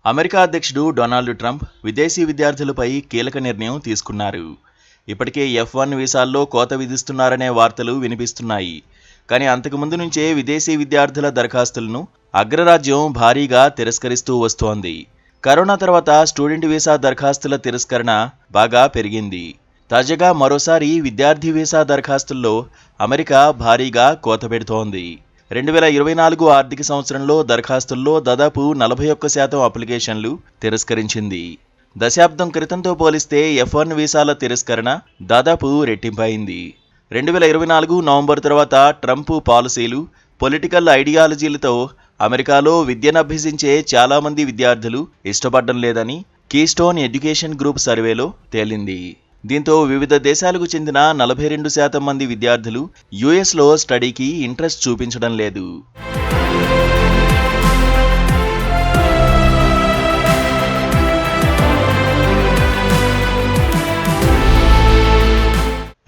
America అధ్యక్షుడు Donald Trump విదేశీ విద్యార్థులపై కీలక నిర్ణయం తీసుకున్నారు. ఇప్పటికే F1 వీసాల్లో కోత విధిస్తున్నారనే వార్తలు వినిపిస్తున్నాయి. కానీ అంతకుముందు నుంచే విదేశీ విద్యార్థుల దరఖాస్తులను అగ్రరాజ్యం భారీగా తిరస్కరిస్తూ వస్తోంది. కరోనా తర్వాత స్టూడెంట్ వీసా దరఖాస్తుల తిరస్కరణ బాగా పెరిగింది. తాజాగా మరోసారి విద్యార్థి వీసా దరఖాస్తుల్లో అమెరికా భారీగా కోత పెడుతోంది. 2024 ఆర్థిక సంవత్సరంలో దరఖాస్తుల్లో దాదాపు 41% అప్లికేషన్లు తిరస్కరించింది. దశాబ్దం క్రితంతో పోలిస్తే F1 వీసాల తిరస్కరణ దాదాపు రెట్టింపైంది. 2024 నవంబర్ తర్వాత ట్రంప్ పాలసీలు, పొలిటికల్ ఐడియాలజీలతో అమెరికాలో విద్యనభ్యసించే చాలామంది విద్యార్థులు ఇష్టపడడం లేదని కీస్టోన్ ఎడ్యుకేషన్ గ్రూప్ సర్వేలో తేలింది. దీంతో వివిధ దేశాలకు చెందిన 42% మంది విద్యార్థులు యుఎస్లో స్టడీకి ఇంట్రెస్ట్ చూపించడం లేదు.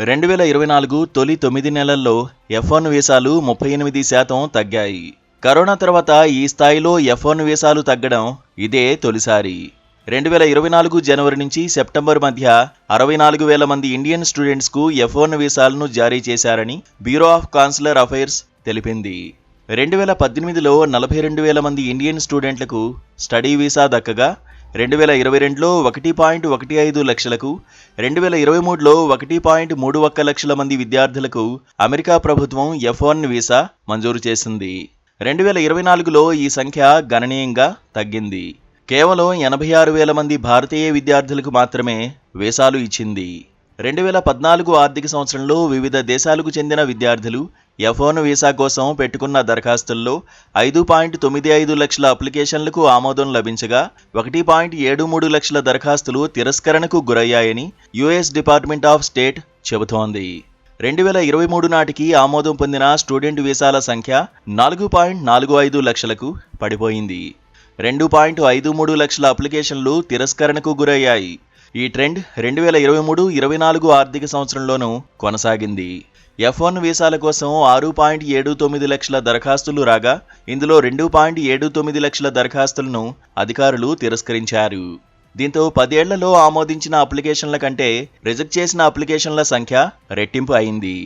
రెండు 2024 తొలి 9 నెలల్లో F1 వీసాలు 38% తగ్గాయి. కరోనా తర్వాత ఈ స్థాయిలో F1 వీసాలు తగ్గడం ఇదే తొలిసారి. 2024 జనవరి నుంచి సెప్టెంబర్ మధ్య 64,000 మంది ఇండియన్ స్టూడెంట్స్కు F1 వీసాలను జారీ చేశారని బ్యూరో ఆఫ్ కాన్సులర్ అఫైర్స్ తెలిపింది. 2018లో 42,000 మంది ఇండియన్ స్టూడెంట్లకు స్టడీ వీసా దక్కగా 2022లో 1.15 లక్షలకు, 2023లో 1.31 లక్షల మంది విద్యార్థులకు అమెరికా ప్రభుత్వం F1 వీసా మంజూరు చేసింది. 2024లో ఈ సంఖ్య గణనీయంగా తగ్గింది. కేవలం 86,000 మంది భారతీయ విద్యార్థులకు మాత్రమే వీసాలు ఇచ్చింది. 2014 ఆర్థిక సంవత్సరంలో వివిధ దేశాలకు చెందిన విద్యార్థులు F1 వీసా కోసం పెట్టుకున్న దరఖాస్తుల్లో 5.95 లక్షల అప్లికేషన్లకు ఆమోదం లభించగా 1.73 లక్షల దరఖాస్తులు తిరస్కరణకు గురయ్యాయని యుఎస్ డిపార్ట్మెంట్ ఆఫ్ స్టేట్ చెబుతోంది. 2023 నాటికి ఆమోదం పొందిన స్టూడెంట్ వీసాల సంఖ్య 4.45 లక్షలకు పడిపోయింది. 2.53 లక్షల అప్లికేషన్లు తిరస్కరణకు గురయ్యాయి. ఈ ట్రెండ్ 2023-24 ఆర్థిక సంవత్సరంలోనూ కొనసాగింది. F1 వీసాల కోసం 6.79 లక్షల దరఖాస్తులు రాగా ఇందులో 2.79 లక్షల దరఖాస్తులను అధికారులు తిరస్కరించారు. దీంతో 10 ఏళ్లలో ఆమోదించిన అప్లికేషన్ల కంటే రిజెక్ట్ చేసిన అప్లికేషన్ల సంఖ్య రెట్టింపు అయింది.